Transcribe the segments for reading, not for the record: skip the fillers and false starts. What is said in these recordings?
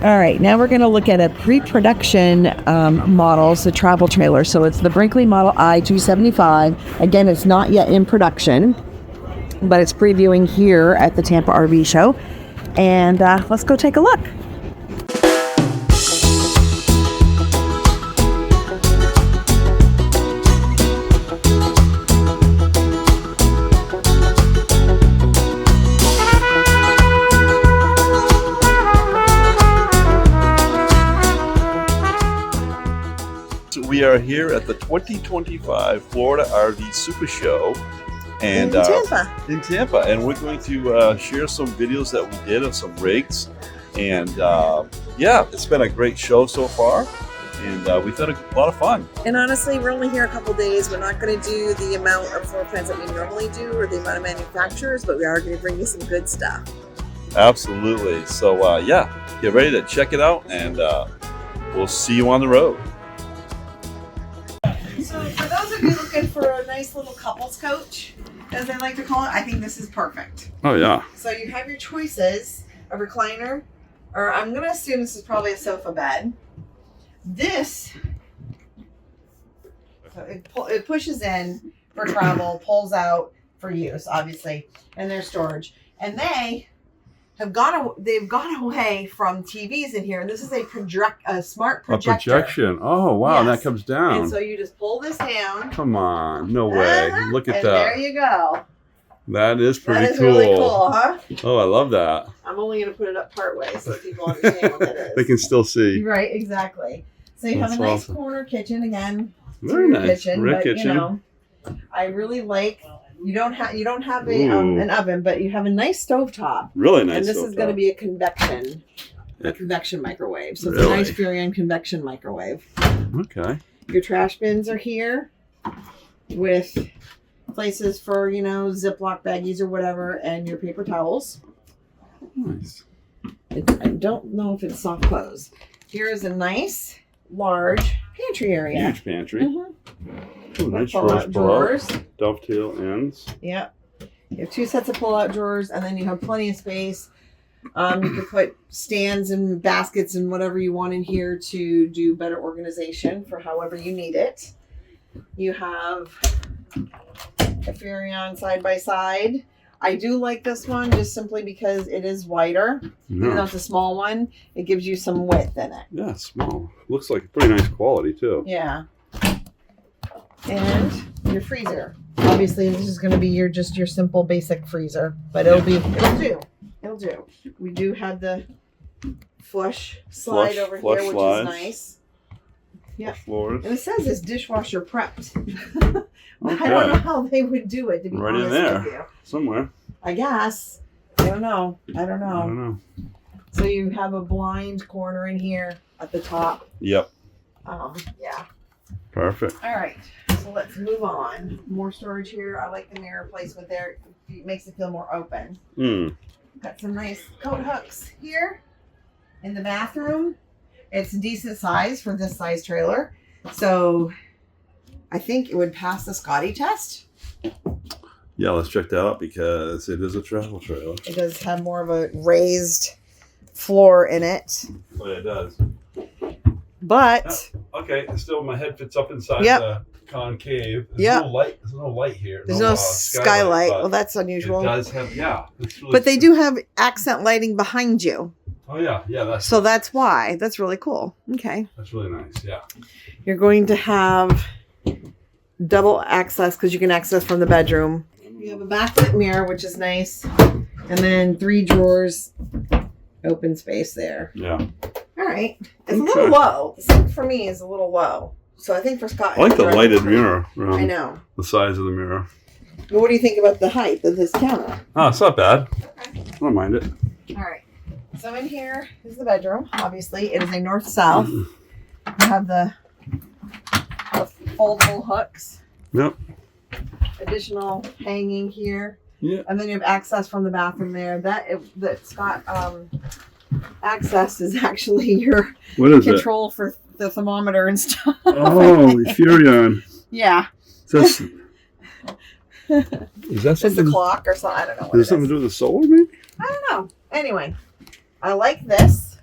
All right, now we're going to look at a pre-production model, so travel trailer. So it's the Brinkley Model I275. Again, it's not yet in production, but it's previewing here at the Tampa RV Show. And let's go take a look. We are here at the 2025 Florida RV SuperShow, and in Tampa, and we're going to share some videos that we did of some rigs, and yeah, it's been a great show so far, and we've had a lot of fun. And honestly, we're only here a couple days. We're not going to do the amount of floor plans that we normally do or the amount of manufacturers, but we are going to bring you some good stuff. Absolutely. So yeah, get ready to check it out, and we'll see you on the road. So for those of you looking for a nice little couples coach, as they like to call it, I think this is perfect. Oh yeah. So you have your choices, a recliner, or I'm going to assume this is probably a sofa bed. This, so it pushes in for travel, pulls out for use, obviously, and their storage. And they've gone away from TVs in here, and this is a smart projector. A projection. Oh wow, yes. And that comes down. And so you just pull this down. Come on, no way! Look at and that. There you go. That is pretty cool. That is cool. really cool, huh? Oh, I love that. I'm only going to put it up part way so people understand what that is. They can still see. Right, exactly. So you have a nice awesome. corner kitchen again. Very nice. Kitchen, Red but kitchen. You know, I really like. You don't have an oven, but you have a nice stovetop. Really nice. And this is going to be a convection microwave. So it's really? a nice Furrion convection microwave. Okay. Your trash bins are here with places for, Ziploc baggies or whatever, and your paper towels. Nice. I don't know if it's soft close. Here is a nice, large pantry area. Huge pantry. Mm-hmm. Ooh, nice drawers. Dovetail ends. Yep. You have 2 sets of pull-out drawers, and then you have plenty of space. You can put stands and baskets and whatever you want in here to do better organization for however you need it. You have a Furrion side-by-side. I do like this one just simply because it is wider. Yeah. Even though it's a small one, it gives you some width in it. Yeah, small. Looks like pretty nice quality, too. Yeah. And your freezer. Obviously, this is going to be your simple basic freezer, but it'll do. We do have the flush slide over here, which is nice. Yeah. Floors. And it says it's dishwasher prepped. Okay. I don't know how they would do it, to be right honest in there. with you. Somewhere. I guess. I don't know. So you have a blind corner in here at the top. Yep. Yeah. Perfect. All right. So let's move on. More storage here. I like the mirror placement there. It makes it feel more open. Got some nice coat hooks here in the bathroom. It's a decent size for this size trailer. So I think it would pass the Scotty test. Yeah, let's check that out because it is a travel trailer. It does have more of a raised floor in it. Well, it does. But okay, still my head fits up inside the concave. There's no light here. There's no skylight. Well, that's unusual. It does have really but they do have accent lighting behind you. Oh yeah, that's why. That's really cool. Okay. That's really nice. Yeah. You're going to have double access because you can access from the bedroom. You have a backlit mirror, which is nice, and then 3 drawers, open space there. Yeah. All right. It's a little low. The sink for me is a little low. So I think for Scott, I like the lighted mirror. I know. The size of the mirror. Well, what do you think about the height of this counter? Oh, it's not bad. Okay. I don't mind it. All right. So in here is the bedroom. Obviously, it is a north-south. You have the foldable hooks. Yep. Additional hanging here. Yeah. And then you have access from the bathroom there. That Scott access is actually your control for the thermometer and stuff. Oh, Furrion. Yeah. Is that something? It's a clock or something. I don't know. Does it something to do with the solar, maybe? I don't know. Anyway, I like this.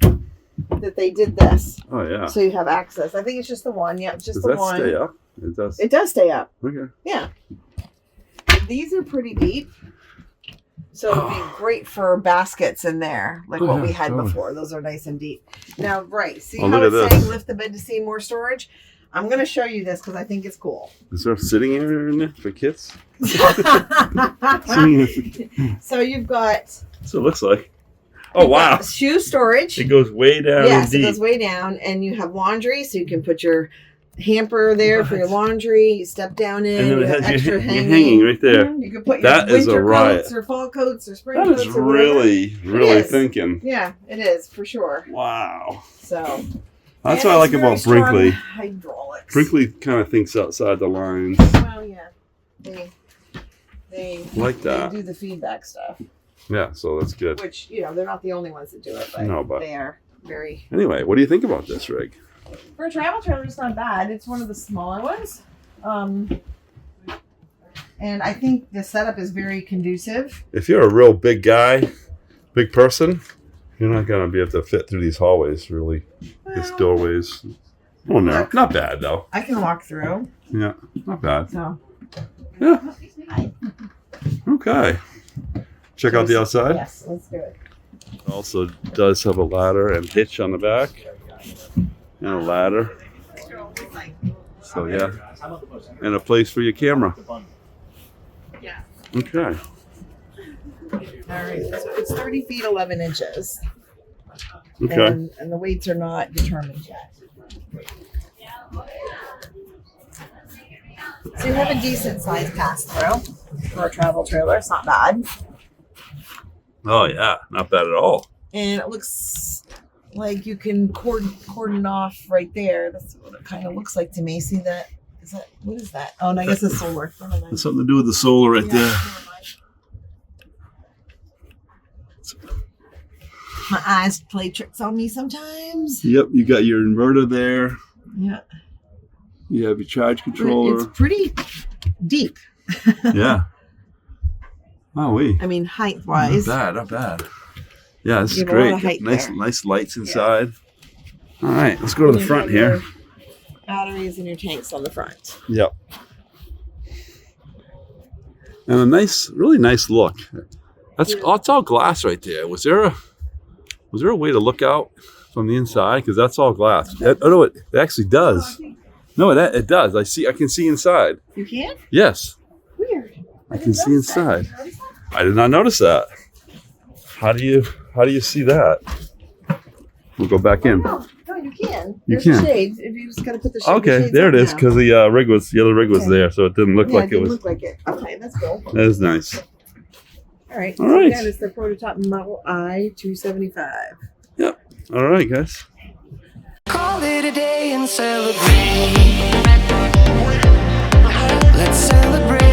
that they did this. Oh yeah. So you have access. I think it's just the one. Yeah, it's just Does the that one. stay up? It does. It does stay up. Okay. Yeah. These are pretty deep. So it'd be great for baskets in there, like what we had before. Those are nice and deep. Now, right. See how it's saying lift the bed to see more storage? I'm going to show you this because I think it's cool. Is there a sitting area in there for kids? So you've got... So it looks like. Oh, wow. Shoe storage. It goes way down. Yes, it goes way down. And you have laundry, so you can put your hamper there for your laundry. You step down in. And then you it have has extra hanging right there. You can put your winter coats or fall coats or spring coats. That is really thinking. Yeah, it is, for sure. Wow. So... That's what I like about Brinkley. Hydraulics. Brinkley kind of thinks outside the lines. Well, yeah. They like that. They do the feedback stuff. Yeah, so that's good. Which, they're not the only ones that do it, but they are very... Anyway, what do you think about this rig? For a travel trailer, it's not bad. It's one of the smaller ones. And I think the setup is very conducive. If you're a real big guy, big person, you're not going to be able to fit through these hallways, really. These doorways. Oh, no. Not bad, though. I can walk through. Yeah, not bad. So. Yeah. Okay. Check out the outside? Yes, let's do it. It also does have a ladder and hitch on the back. And a ladder. So, yeah. And a place for your camera. Yeah. Okay. All right, so it's 30 feet 11 inches. Okay. And the weights are not determined yet. So you have a decent size pass-through for a travel trailer. It's not bad. Oh, yeah. Not bad at all. And it looks like you can cordon off right there. That's what it kind of looks like to me. See that? What is that? Oh, and I guess it's solar. It's something to do with the solar right there. My eyes play tricks on me sometimes. Yep, you got your inverter there. Yeah. You have your charge controller. It's pretty deep. Yeah. Wow, I mean, height-wise. Not bad. Yeah, this is great. Nice lights inside. Yeah. All right, let's go to the front here. Batteries and your tanks on the front. Yep. And a really nice look. It's all glass right there. Was there a way to look out from the inside? Because that's all glass. Oh no, it actually does. No, it does. I can see inside. You can? Yes. Weird. I can see inside. I did not notice that. How do you see that? We'll go back in. No, you can. You There's can. The shades. If you just gotta put the shades. Okay, there it is. Because the other rig was there, so it didn't look like it was. Look like it. Okay, that's cool. That is nice. All right. All right. Again, it's the prototype Model I275. Yep. All right, guys. Call it a day and celebrate. Let's celebrate.